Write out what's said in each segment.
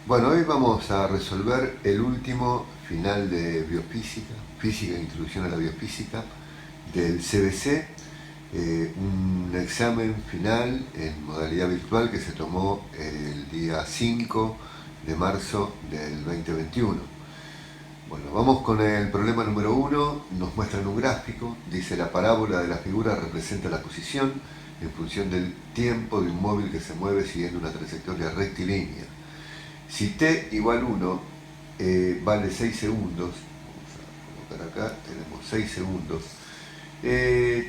Bueno, hoy vamos a resolver el último final de biofísica, física e introducción a la biofísica del CBC, un examen final en modalidad virtual que se tomó el día 5 de marzo del 2021. Bueno, vamos con el problema número uno. Nos muestran un gráfico. Dice: la parábola de la figura representa la posición en función del tiempo de un móvil que se mueve siguiendo una trayectoria rectilínea. Si t igual 1 vale 6 segundos, vamos a colocar acá, tenemos 6 segundos,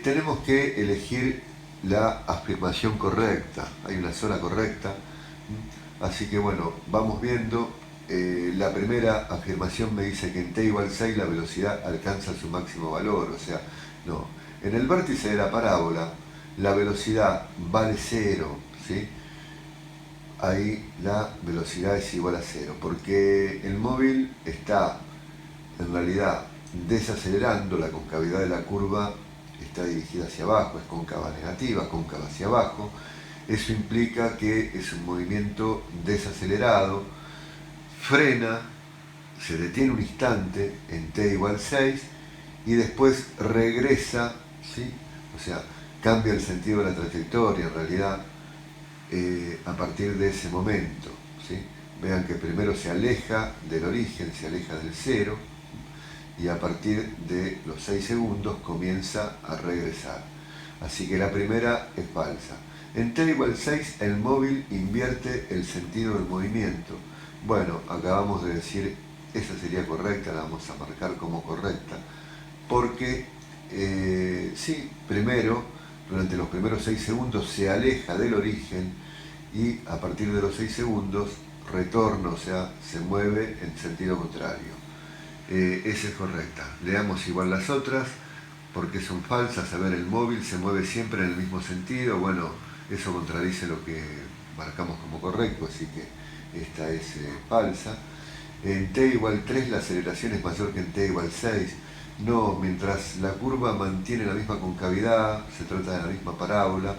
tenemos que elegir la afirmación correcta. Hay una sola correcta, así que bueno, vamos viendo. La primera afirmación me dice que en t igual 6 la velocidad alcanza su máximo valor, o sea, no. En el vértice de la parábola la velocidad vale 0, ¿sí? Ahí la velocidad es igual a 0, porque el móvil está en realidad desacelerando, la concavidad de la curva está dirigida hacia abajo, es cóncava negativa, cóncava hacia abajo. Eso implica que es un movimiento desacelerado, frena, se detiene un instante en t igual 6 y después regresa, ¿sí? O sea, cambia el sentido de la trayectoria en realidad a partir de ese momento, ¿sí? Vean que primero se aleja del origen, se aleja del cero, y a partir de los 6 segundos comienza a regresar. Así que la primera es falsa. En t igual 6 el móvil invierte el sentido del movimiento. Bueno, acabamos de decir, esa sería correcta, la vamos a marcar como correcta, porque sí, primero, durante los primeros 6 segundos se aleja del origen y a partir de los 6 segundos retorna, o sea, se mueve en sentido contrario. Esa es correcta. Leamos igual las otras, porque son falsas. A ver, el móvil se mueve siempre en el mismo sentido. Bueno, eso contradice lo que marcamos como correcto, así que esta es falsa. En t igual 3 la aceleración es mayor que en t igual 6. No, mientras la curva mantiene la misma concavidad, se trata de la misma parábola,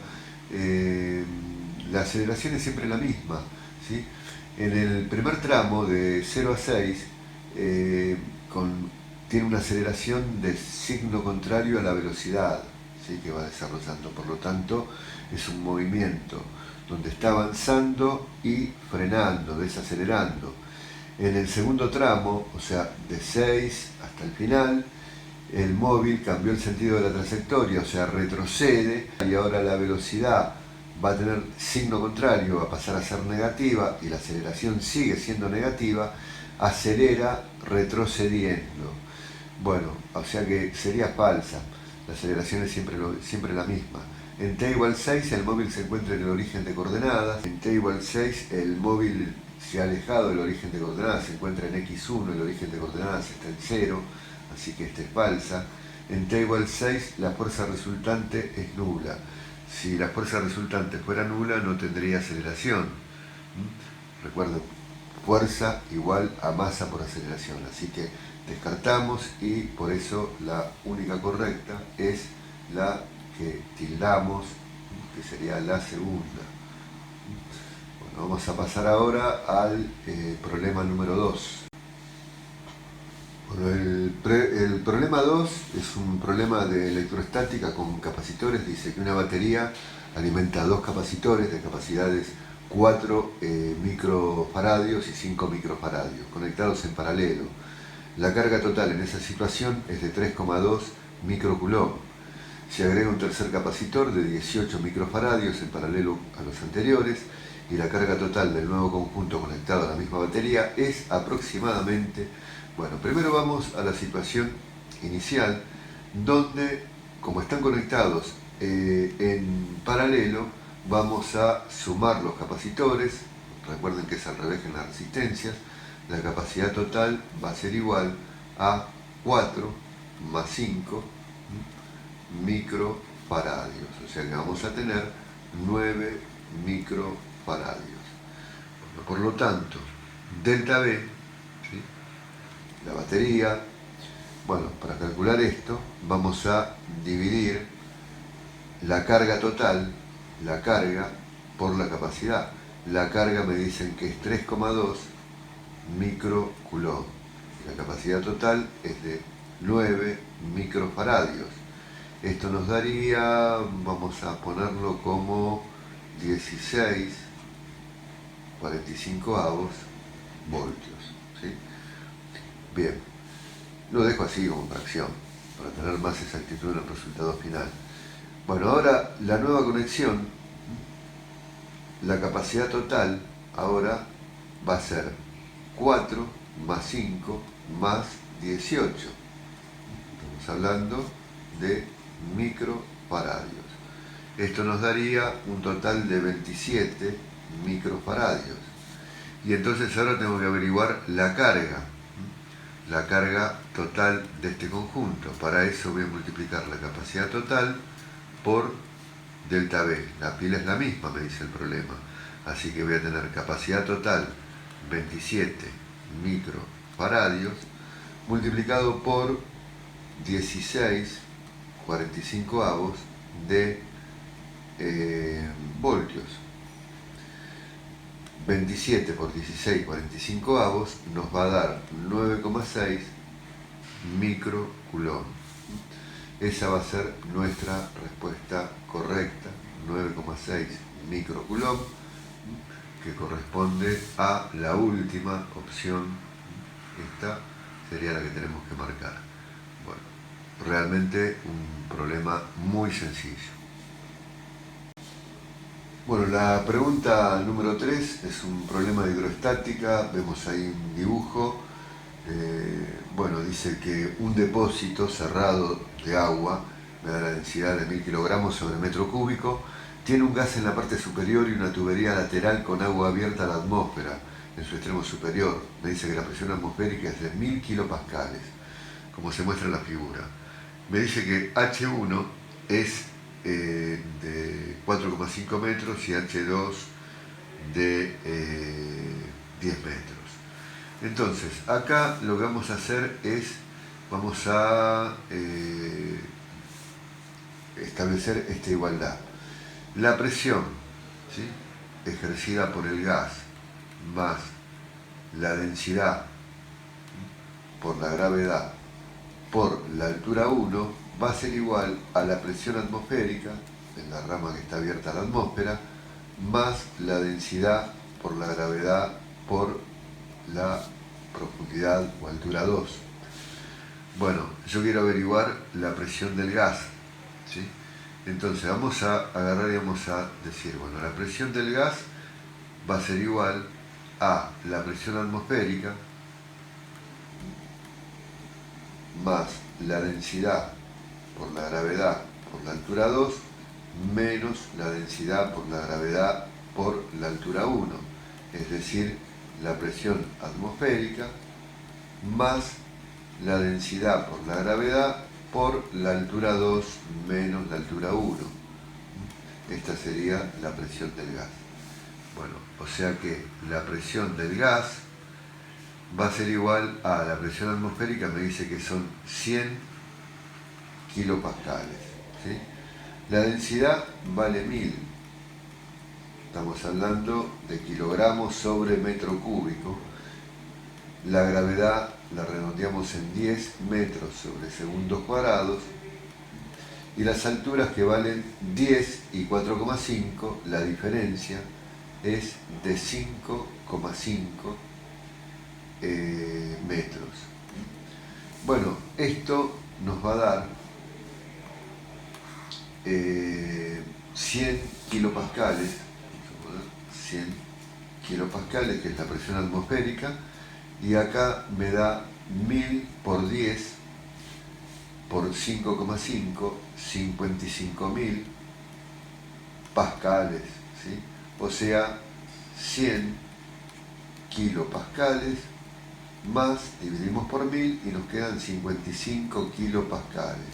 la aceleración es siempre la misma, ¿sí? En el primer tramo de 0 a 6 eh, tiene una aceleración de signo contrario a la velocidad, ¿sí? Que va desarrollando. Por lo tanto, es un movimiento donde está avanzando y frenando, desacelerando. En el segundo tramo, o sea, de 6 hasta el final, el móvil cambió el sentido de la trayectoria, o sea, retrocede, y ahora la velocidad va a tener signo contrario, va a pasar a ser negativa y la aceleración sigue siendo negativa, acelera retrocediendo. Bueno, o sea que sería falsa, la aceleración es siempre la misma. En t igual 6 el móvil se encuentra en el origen de coordenadas, en t igual 6 el móvil se ha alejado del origen de coordenadas, se encuentra en x1, el origen de coordenadas está en 0, así que esta es falsa. En t igual 6 la fuerza resultante es nula. Si la fuerza resultante fuera nula no tendría aceleración. Recuerden, fuerza igual a masa por aceleración, así que descartamos y por eso la única correcta es la que tildamos, que sería la segunda. Bueno, vamos a pasar ahora al problema número 2. Bueno, el problema 2 es un problema de electrostática con capacitores. Dice que una batería alimenta dos capacitores de capacidades 4 microfaradios y 5 microfaradios, conectados en paralelo. La carga total en esa situación es de 3,2 microcoulomb. Se agrega un tercer capacitor de 18 microfaradios en paralelo a los anteriores y la carga total del nuevo conjunto conectado a la misma batería es aproximadamente... Bueno, primero vamos a la situación inicial, donde, como están conectados en paralelo, vamos a sumar los capacitores. Recuerden que es al revés que en las resistencias. La capacidad total va a ser igual a 4 más 5 microfaradios, o sea que vamos a tener 9 microfaradios. Por lo tanto, delta B, ¿sí?, la batería, bueno, para calcular esto vamos a dividir la carga total, la carga, por la capacidad. La carga me dicen que es 3,2 microcoulomb. La capacidad total es de 9 microfaradios. Esto nos daría, vamos a ponerlo como 16,45 voltios. ¿Sí? Bien, lo dejo así como fracción, para tener más exactitud en el resultado final. Bueno, ahora la nueva conexión, la capacidad total ahora va a ser 4 más 5 más 18. Estamos hablando de microfaradios. Esto nos daría un total de 27 microfaradios. Y entonces ahora tengo que averiguar la carga total de este conjunto. Para eso voy a multiplicar la capacidad total por delta B. La pila es la misma, me dice el problema. Así que voy a tener capacidad total 27 microfaradios multiplicado por 16,45 de voltios. 27 por 16,45 nos va a dar 9,6 microcoulomb. Esa va a ser nuestra respuesta correcta, 9,6 microcoulomb, que corresponde a la última opción. Esta sería la que tenemos que marcar. Bueno, realmente un problema muy sencillo. Bueno, la pregunta número 3 es un problema de hidroestática. Vemos ahí un dibujo. Bueno, dice que un depósito cerrado de agua, me da la densidad de 1000 kilogramos sobre metro cúbico, tiene un gas en la parte superior y una tubería lateral con agua abierta a la atmósfera en su extremo superior. Me dice que la presión atmosférica es de 1000 kilopascales, como se muestra en la figura. Me dice que H1 es de 4,5 metros y H2 de 10 metros. Entonces, acá lo que vamos a hacer es, vamos a establecer esta igualdad. La presión, ¿sí?, ejercida por el gas más la densidad por la gravedad por la altura 1 va a ser igual a la presión atmosférica en la rama que está abierta a la atmósfera más la densidad por la gravedad por la profundidad o altura 2. Bueno, yo quiero averiguar la presión del gas, ¿sí? Entonces vamos a agarrar y vamos a decir, bueno, la presión del gas va a ser igual a la presión atmosférica más la densidad por la gravedad por la altura 2 menos la densidad por la gravedad por la altura 1, es decir, la presión atmosférica más la densidad por la gravedad por la altura 2 menos la altura 1. Esta sería la presión del gas. Bueno, o sea que la presión del gas va a ser igual a la presión atmosférica, me dice que son 100 kilopascales, ¿sí? La densidad vale 1000. Estamos hablando de kilogramos sobre metro cúbico. La gravedad la redondeamos en 10 metros sobre segundos cuadrados. Y las alturas, que valen 10 y 4,5, la diferencia es de 5,5 metros. Bueno, esto nos va a dar 100 kilopascales, 100 kilopascales, que es la presión atmosférica, y acá me da 1000 por 10 por 5,5, 55.000 pascales, ¿sí? O sea, 100 kilopascales más, dividimos por 1000 y nos quedan 55 kilopascales.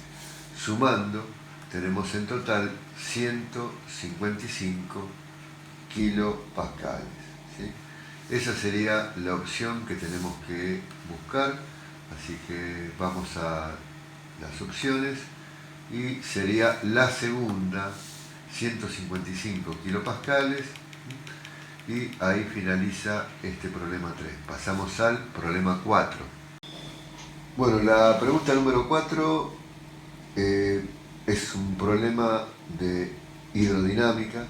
Sumando, tenemos en total 155 kilopascales, ¿sí? Esa sería la opción que tenemos que buscar, así que vamos a las opciones y sería la segunda, 155 kilopascales. y ahí finaliza este problema 3. Pasamos al problema 4. Bueno, la pregunta número 4 es un problema de hidrodinámica.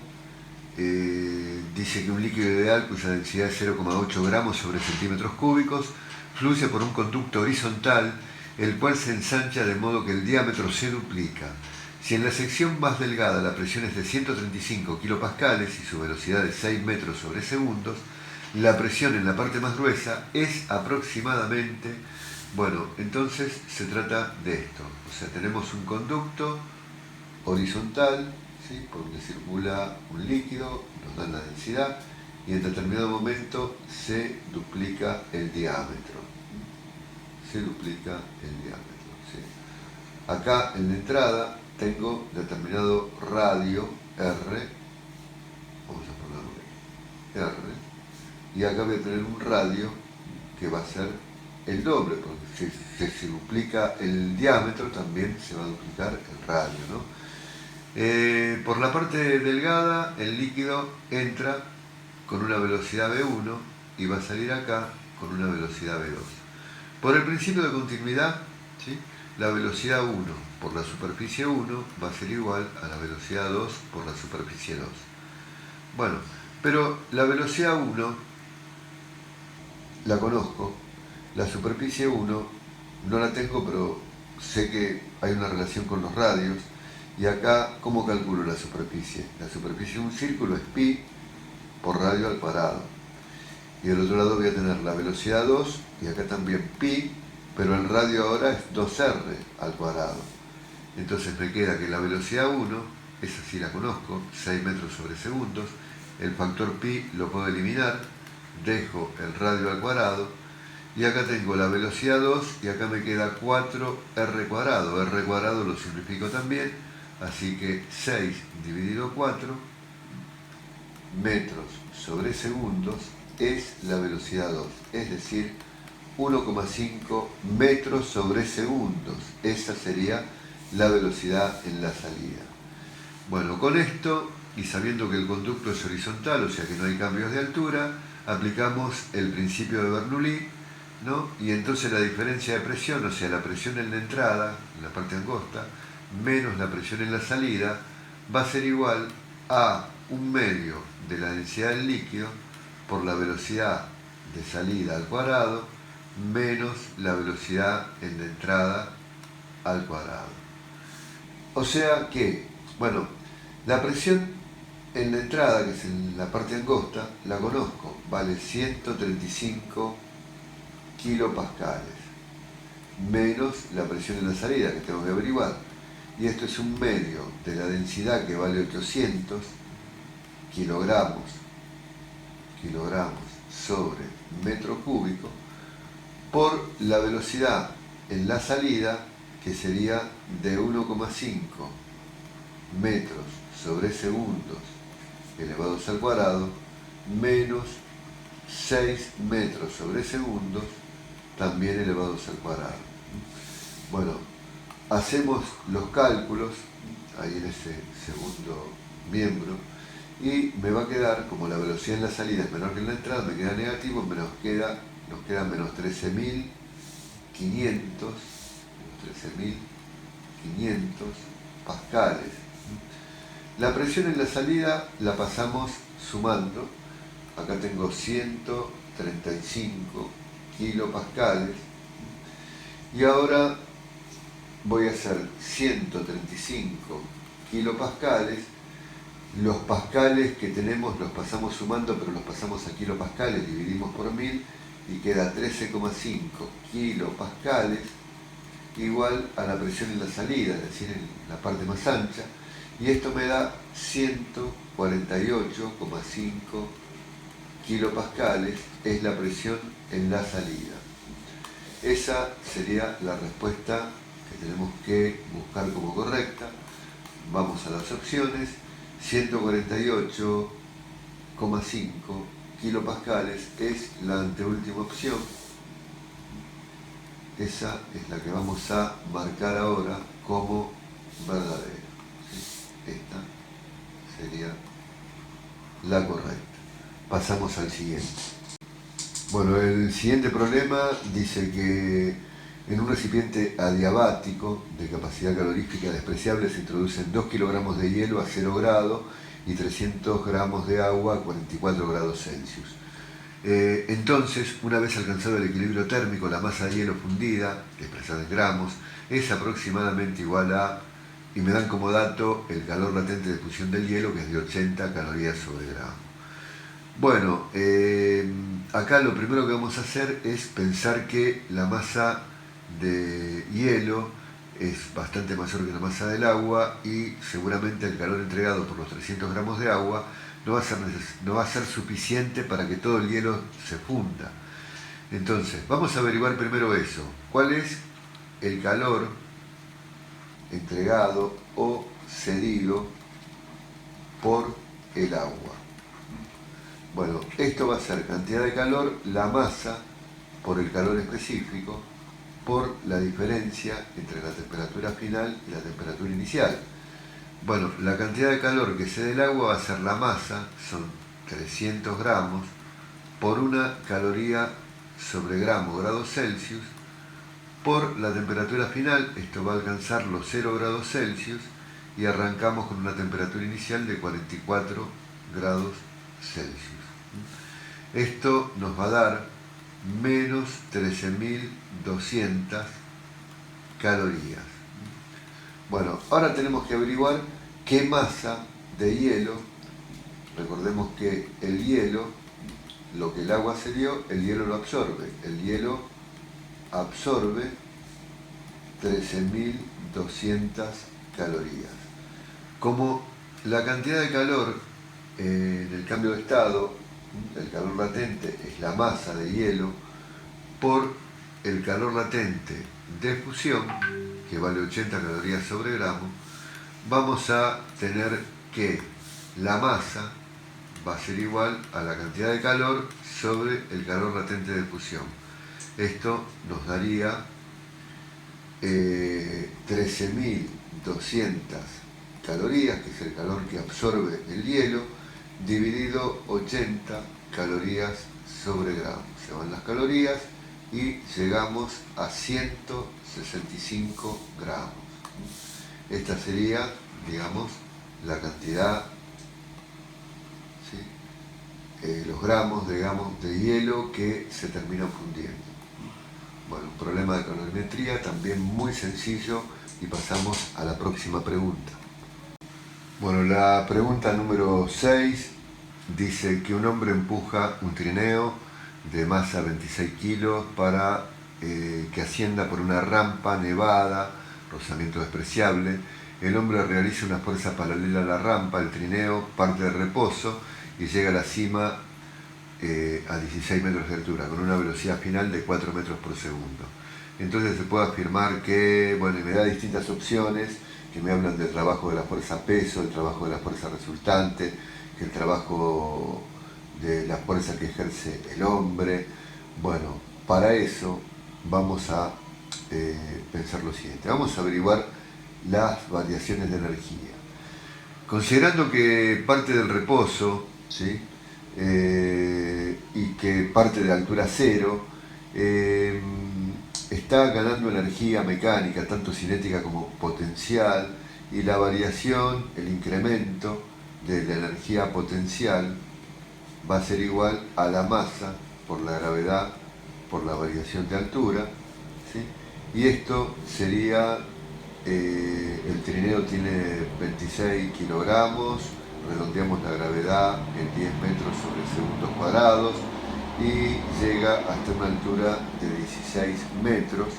Dice que un líquido ideal cuya densidad es 0,8 gramos sobre centímetros cúbicos fluye por un conducto horizontal, el cual se ensancha de modo que el diámetro se duplica. Si en la sección más delgada la presión es de 135 kilopascales y su velocidad es 6 metros sobre segundos, la presión en la parte más gruesa es aproximadamente... Bueno, entonces se trata de esto. O sea, tenemos un conducto horizontal, ¿sí?, por donde circula un líquido, nos dan la densidad, y en determinado momento se duplica el diámetro. Se duplica el diámetro, ¿sí? Acá en la entrada tengo determinado radio R, vamos a ponerle R, y acá voy a tener un radio que va a ser el doble, porque si se duplica el diámetro también se va a duplicar el radio, ¿no? Por la parte delgada el líquido entra con una velocidad V1 y va a salir acá con una velocidad V2. Por el principio de continuidad, ¿sí?, la velocidad 1 por la superficie 1 va a ser igual a la velocidad 2 por la superficie 2. Bueno, pero la velocidad 1 la conozco, la superficie 1 no la tengo, pero sé que hay una relación con los radios. Y acá, ¿cómo calculo la superficie? La superficie de un círculo es pi por radio al cuadrado. Y del otro lado voy a tener la velocidad 2 y acá también pi, pero el radio ahora es 2r al cuadrado. Entonces me queda que la velocidad 1, esa sí la conozco, 6 metros sobre segundos. El factor pi lo puedo eliminar, dejo el radio al cuadrado. Y acá tengo la velocidad 2 y acá me queda 4r cuadrado. R cuadrado lo simplifico también, así que 6 dividido 4 metros sobre segundos es la velocidad 2, es decir, 1,5 metros sobre segundos. Esa sería la velocidad en la salida. Bueno, con esto, y sabiendo que el conducto es horizontal, o sea que no hay cambios de altura, aplicamos el principio de Bernoulli, ¿no? Y entonces la diferencia de presión, o sea, la presión en la entrada, en la parte angosta, menos la presión en la salida, va a ser igual a 1/2 de la densidad del líquido por la velocidad de salida al cuadrado menos la velocidad en la entrada al cuadrado. O sea que, bueno, la presión en la entrada, que es en la parte angosta, la conozco, vale 135 kilopascales, menos la presión en la salida, que tengo que averiguar. Y esto es 1/2 de la densidad, que vale 800 kilogramos sobre metro cúbico, por la velocidad en la salida, que sería de 1,5 metros sobre segundos elevados al cuadrado, menos 6 metros sobre segundos también elevados al cuadrado. Bueno, hacemos los cálculos ahí en ese segundo miembro y me va a quedar, como la velocidad en la salida es menor que en la entrada, me queda negativo, nos queda menos 13.500 pascales. La presión en la salida la pasamos sumando. Acá tengo 135 kilopascales y ahora voy a hacer 135 kilopascales. Los pascales que tenemos los pasamos sumando, pero los pasamos a kilopascales, dividimos por 1000 y queda 13,5 kilopascales igual a la presión en la salida, es decir, en la parte más ancha, y esto me da 148,5 kilopascales es la presión en la salida. Esa sería la respuesta que tenemos que buscar como correcta. Vamos a las opciones. 148,5 kilopascales es la anteúltima opción. Esa es la que vamos a marcar ahora como verdadera. ¿Sí? Esta sería la correcta. pasamos al siguiente. Bueno, el siguiente problema dice que en un recipiente adiabático de capacidad calorífica despreciable se introducen 2 kilogramos de hielo a 0 grado y 300 gramos de agua a 44 grados Celsius. Entonces, una vez alcanzado el equilibrio térmico, la masa de hielo fundida, expresada en gramos, es aproximadamente igual a, y me dan como dato el calor latente de fusión del hielo, que es de 80 calorías sobre gramo. Bueno, acá lo primero que vamos a hacer es pensar que la masa de hielo es bastante mayor que la masa del agua y seguramente el calor entregado por los 300 gramos de agua no va a ser suficiente para que todo el hielo se funda. Entonces, vamos a averiguar primero eso. ¿Cuál es el calor entregado o cedido por el agua? Bueno, esto va a ser cantidad de calor, la masa por el calor específico, por la diferencia entre la temperatura final y la temperatura inicial. Bueno, la cantidad de calor que cede el agua va a ser la masa, son 300 gramos, por una caloría sobre gramo grados Celsius, por la temperatura final, esto va a alcanzar los 0 grados Celsius, y arrancamos con una temperatura inicial de 44 grados Celsius. Esto nos va a dar menos 13.200 calorías. Bueno, ahora tenemos que averiguar qué masa de hielo. Recordemos que el hielo, lo que el agua cedió, el hielo lo absorbe. El hielo absorbe 13.200 calorías. Como la cantidad de calor en el cambio de estado, el calor latente es la masa de hielo por el calor latente de fusión, que vale 80 calorías sobre gramo, vamos a tener que la masa va a ser igual a la cantidad de calor sobre el calor latente de fusión. Esto nos daría 13.200 calorías, que es el calor que absorbe el hielo, dividido 80 calorías sobre gramo. Se van las calorías y llegamos a 165 gramos. Esta sería, digamos, la cantidad, ¿sí? Los gramos, digamos, de hielo que se terminan fundiendo. Bueno, un problema de calorimetría también muy sencillo, y pasamos a la próxima pregunta. Bueno, la pregunta número 6 dice que un hombre empuja un trineo de masa 26 kilos para que ascienda por una rampa nevada, rozamiento despreciable. El hombre realiza una fuerza paralela a la rampa, el trineo parte de reposo y llega a la cima a 16 metros de altura, con una velocidad final de 4 metros por segundo. Entonces se puede afirmar que, bueno, me da distintas opciones que me hablan del trabajo de la fuerza peso, el trabajo de la fuerza resultante, que el trabajo de la fuerza que ejerce el hombre. Bueno, para eso vamos a pensar lo siguiente. Vamos a averiguar las variaciones de energía. Considerando que parte del reposo, ¿sí? Y que parte de altura cero, está ganando energía mecánica, tanto cinética como potencial, y la variación, el incremento de la energía potencial va a ser igual a la masa por la gravedad por la variación de altura, ¿sí? Y esto sería, el trineo tiene 26 kilogramos, redondeamos la gravedad en 10 metros sobre segundos cuadrados y llega hasta una altura de 16 metros,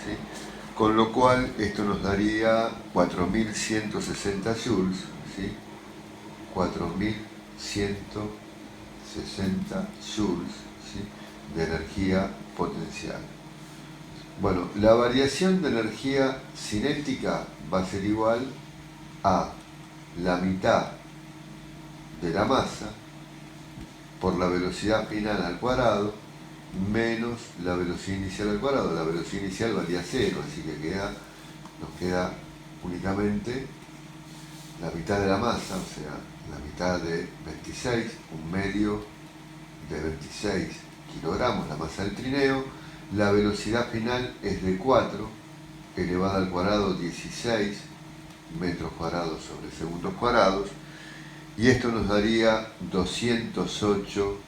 ¿sí? Con lo cual esto nos daría 4.160 joules, ¿sí? 4.160 joules, ¿sí? De energía potencial. Bueno, la variación de energía cinética va a ser igual a la mitad de la masa por la velocidad final al cuadrado menos la velocidad inicial al cuadrado. La velocidad inicial valía 0, así que nos queda únicamente la mitad de la masa, o sea, la mitad de 26, un medio de 26 kilogramos, la masa del trineo, la velocidad final es de 4 elevada al cuadrado 16 metros cuadrados sobre segundos cuadrados, y esto nos daría 208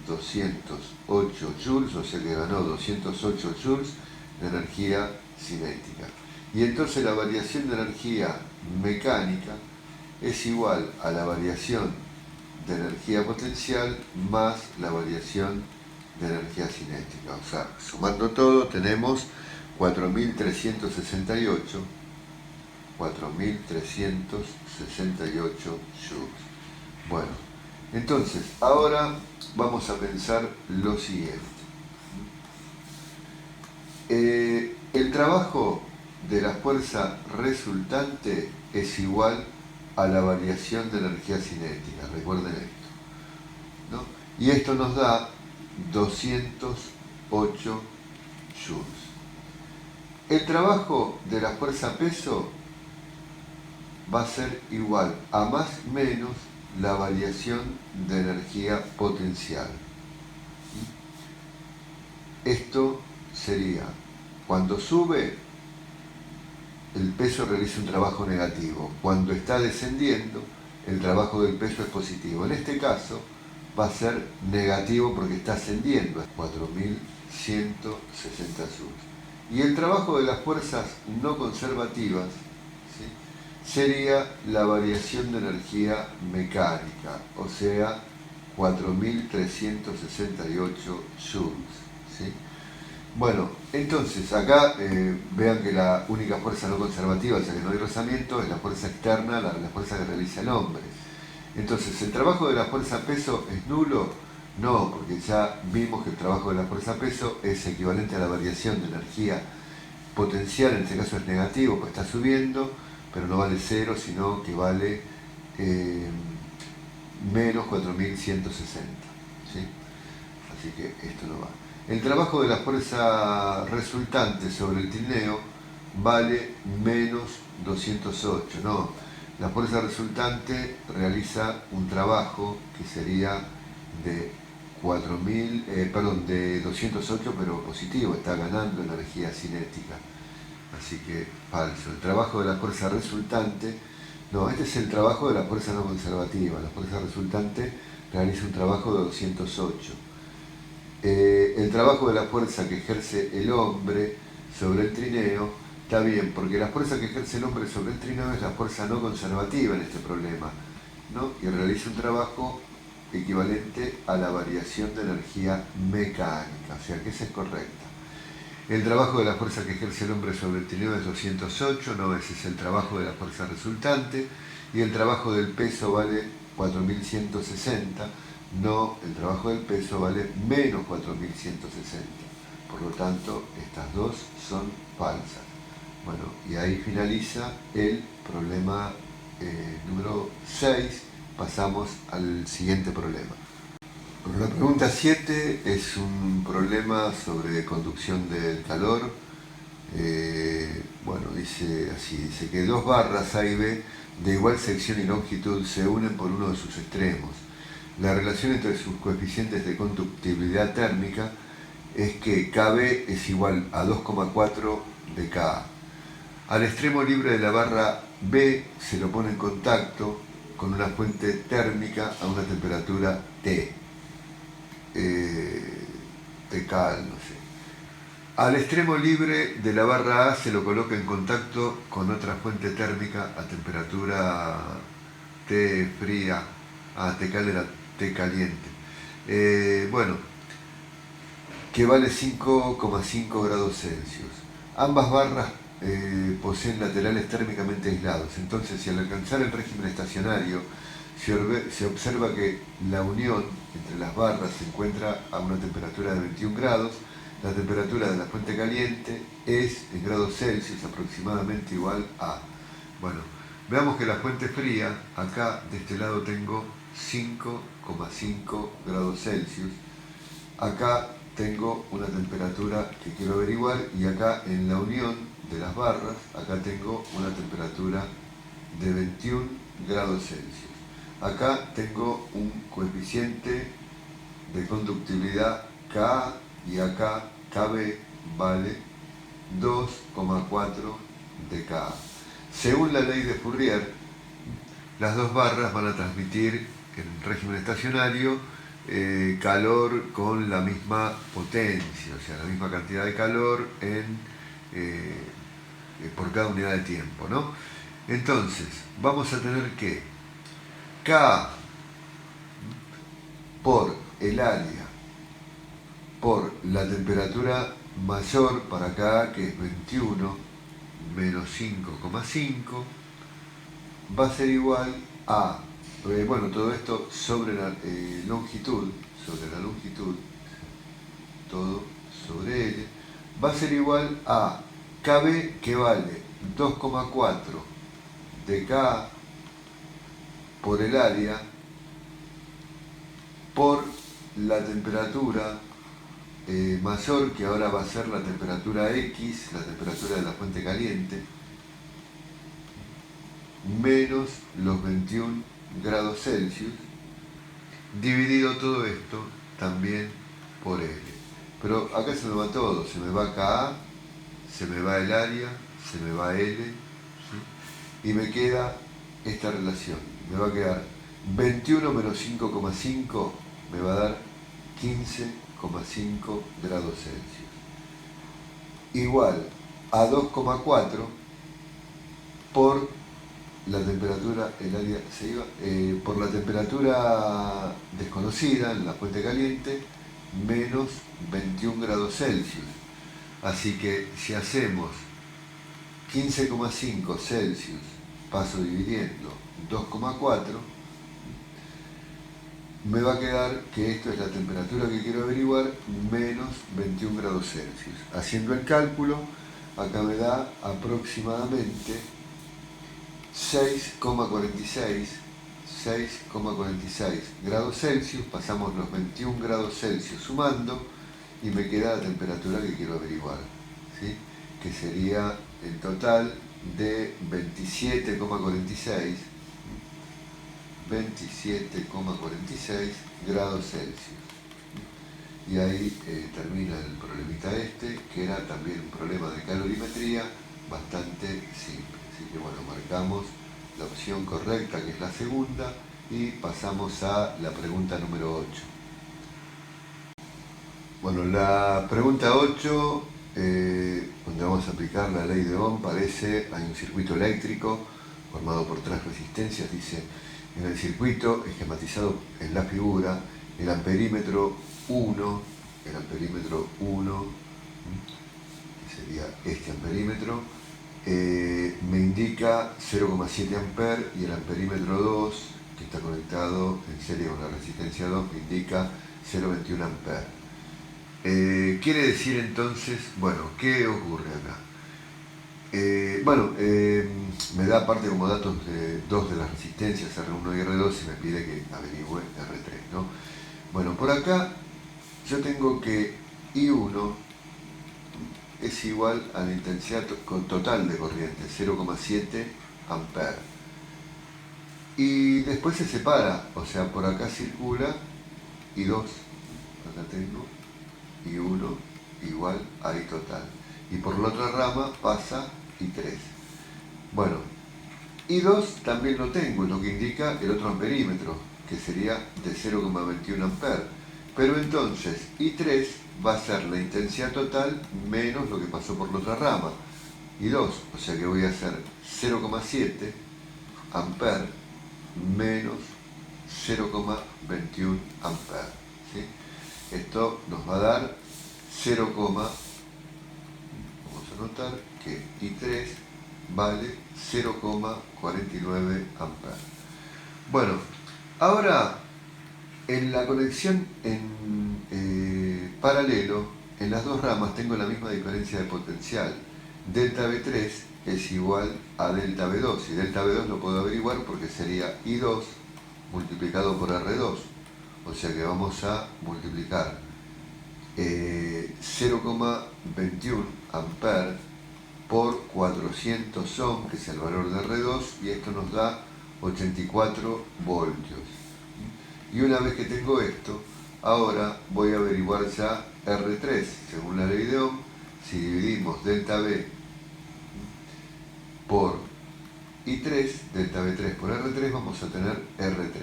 joules, o sea que ganó 208 joules de energía cinética. Y entonces la variación de energía mecánica es igual a la variación de energía potencial más la variación de energía cinética. O sea, sumando todo tenemos 4.368 joules. Bueno, entonces ahora vamos a pensar lo siguiente. El trabajo de la fuerza resultante es igual a la variación de energía cinética, recuerden esto, ¿no? Y esto nos da 208 joules. El trabajo de la fuerza peso va a ser igual a más menos la variación de energía potencial. Esto sería, cuando sube, el peso realiza un trabajo negativo. Cuando está descendiendo, el trabajo del peso es positivo. En este caso, va a ser negativo porque está ascendiendo a 4.160 joules. Y el trabajo de las fuerzas no conservativas, ¿sí?, sería la variación de energía mecánica, o sea, 4.368 joules, ¿sí? Bueno, entonces acá vean que la única fuerza no conservativa, o sea que no hay rozamiento, es la fuerza externa, la fuerza que realiza el hombre. Entonces, ¿el trabajo de la fuerza peso es nulo? No, porque ya vimos que el trabajo de la fuerza peso es equivalente a la variación de energía potencial, en este caso es negativo, pues está subiendo, pero no vale 0, sino que vale menos 4.160, ¿sí? Así que esto no va. El trabajo de la fuerza resultante sobre el trineo vale menos 208, no. La fuerza resultante realiza un trabajo que sería de 208, pero positivo, está ganando energía cinética. Así que falso. El trabajo de la fuerza resultante, no, este es el trabajo de la fuerza no conservativa. La fuerza resultante realiza un trabajo de 208. El trabajo de la fuerza que ejerce el hombre sobre el trineo está bien, porque la fuerza que ejerce el hombre sobre el trineo es la fuerza no conservativa en este problema, ¿no? Y realiza un trabajo equivalente a la variación de energía mecánica, o sea que esa es correcta. El trabajo de la fuerza que ejerce el hombre sobre el trineo es 208, no, ese es el trabajo de la fuerza resultante, y el trabajo del peso vale 4.160, no, el trabajo del peso vale menos 4.160. Por lo tanto, estas dos son falsas. Bueno, y ahí finaliza el problema número 6. Pasamos al siguiente problema. Bueno, la pregunta 7 es un problema sobre conducción del calor. Bueno, dice así, dice que dos barras A y B de igual sección y longitud se unen por uno de sus extremos. La relación entre sus coeficientes de conductibilidad térmica es que KB es igual a 2,4 de Ka. Al extremo libre de la barra B se lo pone en contacto con una fuente térmica a una temperatura T. Tcal, no sé. Al extremo libre de la barra A se lo coloca en contacto con otra fuente térmica a temperatura T fría, Tcal era T caliente. Bueno, que vale 5,5 grados Celsius. Ambas barras poseen laterales térmicamente aislados, entonces si al alcanzar el régimen estacionario se observa que la unión entre las barras se encuentra a una temperatura de 21 grados, la temperatura de la fuente caliente es en grados Celsius aproximadamente igual a... Bueno, veamos que la fuente fría, acá de este lado tengo 5,5 grados Celsius, acá tengo una temperatura que quiero averiguar y acá en la unión de las barras, acá tengo una temperatura de 21 grados Celsius. Acá tengo un coeficiente de conductividad Ka y acá KB vale 2,4 de Ka. Según la ley de Fourier, las dos barras van a transmitir en régimen estacionario calor con la misma potencia, o sea, la misma cantidad de calor por cada unidad de tiempo, ¿no? Entonces, vamos a tener que K por el área por la temperatura mayor para acá, que es 21 menos 5,5, va a ser igual a, bueno, todo esto sobre la longitud, todo sobre L, va a ser igual a KB, que vale 2,4 de K por el área por la temperatura mayor, que ahora va a ser la temperatura X, la temperatura de la fuente caliente, menos los 21 grados Celsius, dividido todo esto también por L. Pero acá se me va todo, se me va KA, se me va el área, se me va L, ¿sí? Y me queda esta relación. Me va a quedar 21 menos 5,5 me va a dar 15,5 grados Celsius. Igual a 2,4 por la temperatura, el área se iba, por la temperatura desconocida en la fuente caliente, menos 21 grados Celsius. Así que si hacemos 15,5 Celsius, paso dividiendo 2,4, me va a quedar que esto es la temperatura que quiero averiguar, menos 21 grados Celsius. Haciendo el cálculo, acá me da aproximadamente 6,46 grados Celsius. Pasamos los 21 grados Celsius sumando y me queda la temperatura que quiero averiguar, ¿sí? Que sería el total de 27,46 grados Celsius. Y ahí termina el problemita este, que era también un problema de calorimetría bastante simple. Así que bueno, marcamos la opción correcta, que es la segunda, y pasamos a la pregunta número 8. Bueno, la pregunta 8, donde vamos a aplicar la ley de Ohm, hay un circuito eléctrico formado por 3 resistencias. Dice: en el circuito esquematizado en la figura, el amperímetro 1, que sería este amperímetro, me indica 0,7 amperes, y el amperímetro 2, que está conectado en serie con la resistencia 2, me indica 0,21 amperes. Quiere decir entonces, bueno, ¿qué ocurre acá? Me da aparte como datos de dos de las resistencias, R1 y R2, y me pide que averigüe R3, ¿no? Bueno, por acá yo tengo que I1 es igual a la intensidad total de corriente, 0,7 amperes. Y después se separa, o sea, por acá circula I2, acá tengo I1 igual a I total. Y por la otra rama pasa I3. Bueno, I2 también lo tengo, lo que indica el otro amperímetro, que sería de 0,21 amperes. Pero entonces I3 va a ser la intensidad total menos lo que pasó por la otra rama, I2. O sea que voy a hacer 0,7 amperes menos 0,21 amperes, ¿sí? Esto nos va a dar 0, vamos a notar que I3 vale 0,49 amperes. Bueno, ahora en la conexión en paralelo, en las dos ramas tengo la misma diferencia de potencial. Delta V3 es igual a delta V2, y delta V2 lo puedo averiguar porque sería I2 multiplicado por R2. O sea que vamos a multiplicar 0,21 amperes por 400 ohm, que es el valor de R2, y esto nos da 84 voltios. Y una vez que tengo esto, Ahora voy a averiguar ya R3, según la ley de Ohm. Si dividimos delta B por I3, delta B3 por R3, vamos a tener R3.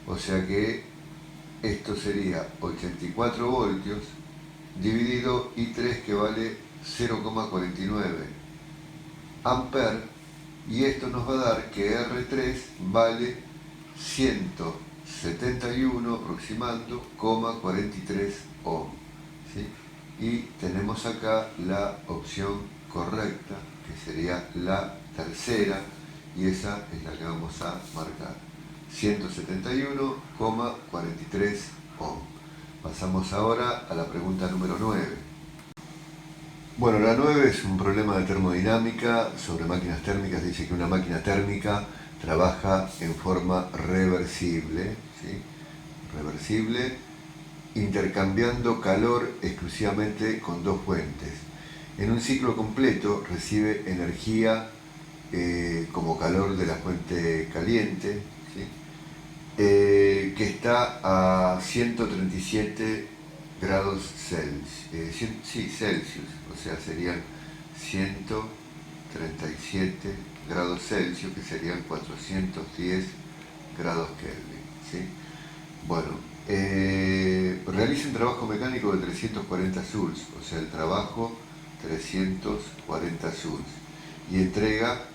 O sea que esto sería 84 voltios dividido I3, que vale 0,49 amperes, y esto nos va a dar que R3 vale 171 aproximando, 43 ohm, ¿sí? Y tenemos acá la opción correcta, que sería la tercera, y esa es la que vamos a marcar: 171,43 ohm. Pasamos ahora a la pregunta número 9. Bueno, la 9 es un problema de termodinámica sobre máquinas térmicas. Dice que una máquina térmica trabaja en forma reversible, ¿sí? Reversible, intercambiando calor exclusivamente con dos fuentes. En un ciclo completo recibe energía como calor de la fuente caliente, ¿sí? Que está a 137 grados Celsius, o sea, serían 137 grados Celsius, que serían 410 grados Kelvin, ¿sí? Bueno, realiza un trabajo mecánico de 340 joules, o sea, el trabajo 340 joules, y entrega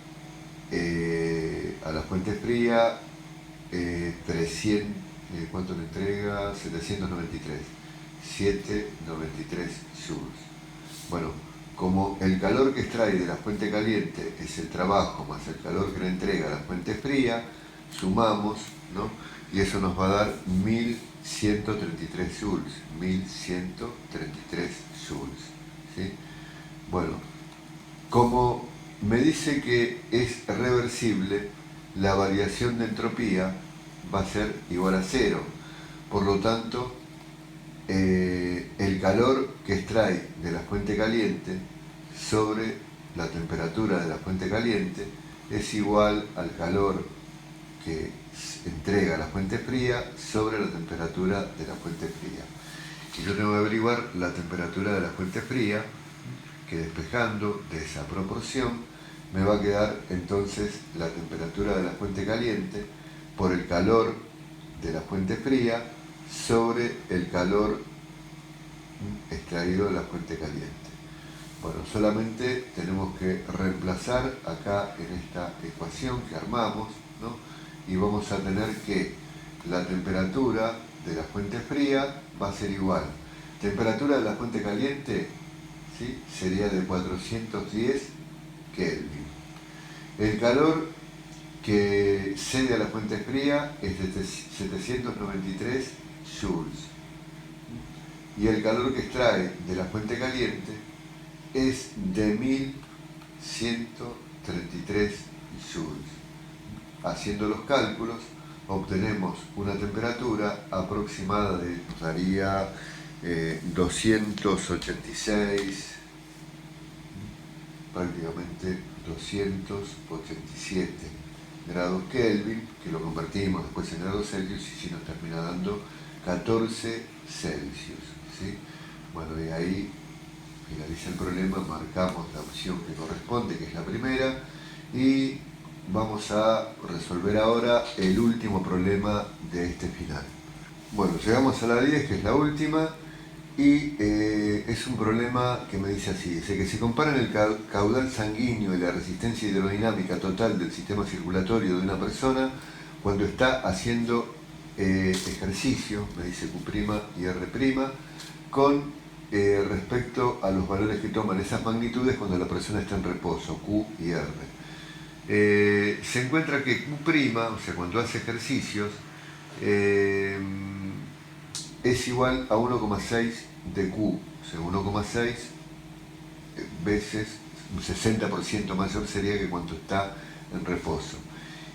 a la fuente fría 300, ¿cuánto le entrega? 793 joules. Bueno, como el calor que extrae de la fuente caliente es el trabajo más el calor que le entrega a la fuente fría, sumamos, ¿no? Y eso nos va a dar 1133 joules. 1133 joules, ¿sí? Bueno, como me dice que es reversible, la variación de entropía va a ser igual a cero. Por lo tanto, el calor que extrae de la fuente caliente sobre la temperatura de la fuente caliente es igual al calor que entrega la fuente fría sobre la temperatura de la fuente fría. Y yo tengo que averiguar la temperatura de la fuente fría, que despejando de esa proporción me va a quedar entonces la temperatura de la fuente caliente por el calor de la fuente fría sobre el calor extraído de la fuente caliente. Bueno, solamente tenemos que reemplazar acá en esta ecuación que armamos, ¿no? Y vamos a tener que la temperatura de la fuente fría va a ser igual. Temperatura de la fuente caliente, ¿sí?, sería de 410 Kelvin. El calor que cede a la fuente fría es de 793 joules. Y el calor que extrae de la fuente caliente es de 1133 joules. Haciendo los cálculos, obtenemos una temperatura aproximada de, nos daría 286, prácticamente 287 grados Kelvin, que lo convertimos después en grados Celsius y si nos termina dando 14 Celsius, ¿sí? Bueno, y ahí finaliza el problema, marcamos la opción que corresponde, que es la primera, y vamos a resolver ahora el último problema de este final. Bueno, llegamos a la 10, que es la última, y es un problema que me dice así: dice que se comparan el caudal sanguíneo y la resistencia hidrodinámica total del sistema circulatorio de una persona cuando está haciendo ejercicio, me dice Q' y R', con respecto a los valores que toman esas magnitudes cuando la persona está en reposo, Q y R. Se encuentra que Q', o sea, cuando hace ejercicios, es igual a 1,6 de Q, o sea, 1,6 veces, un 60% mayor sería que cuando está en reposo.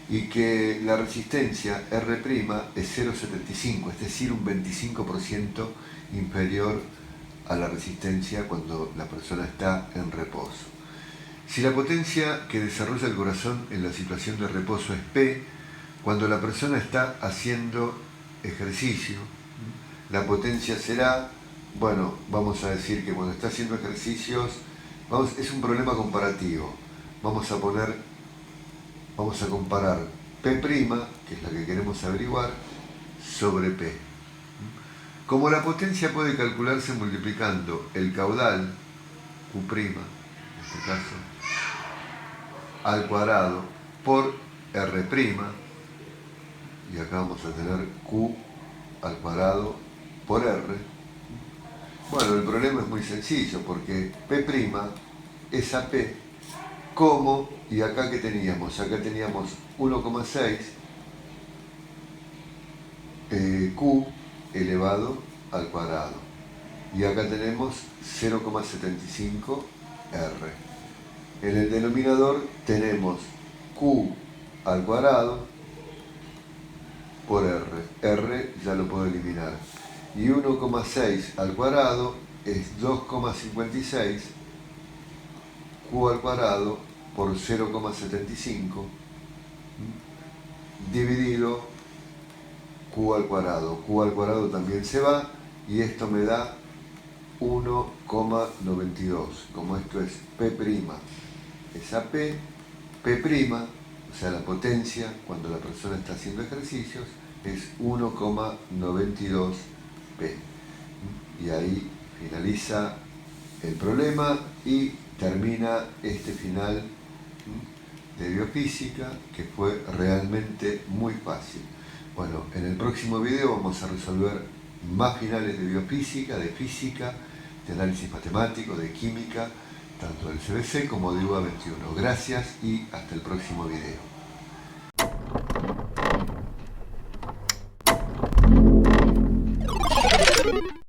Y que la resistencia R' es 0,75, es decir, un 25% inferior a la resistencia cuando la persona está en reposo. Si la potencia que desarrolla el corazón en la situación de reposo es P, cuando la persona está haciendo ejercicio, la potencia será, bueno, vamos a decir que cuando está haciendo ejercicios, es un problema comparativo. Vamos a comparar P', que es la que queremos averiguar, sobre P. Como la potencia puede calcularse multiplicando el caudal, Q', en este caso, al cuadrado por R', y acá vamos a tener Q al cuadrado por R. Bueno, el problema es muy sencillo, porque P' es a P como, y acá que teníamos, 1,6 Q elevado al cuadrado, y acá tenemos 0,75 R. En el denominador tenemos Q al cuadrado por R. R ya lo puedo eliminar. Y 1,6 al cuadrado es 2,56 Q al cuadrado por 0,75 dividido Q al cuadrado. Q al cuadrado también se va y esto me da 1,92. Como esto es P', es a P, P', o sea, la potencia cuando la persona está haciendo ejercicios es 1,92 P. Y ahí finaliza el problema y termina este final de biofísica, que fue realmente muy fácil. Bueno, en el próximo video vamos a resolver más finales de biofísica, de física, de análisis matemático, de química, tanto del CBC como de UBA 21. Gracias y hasta el próximo video.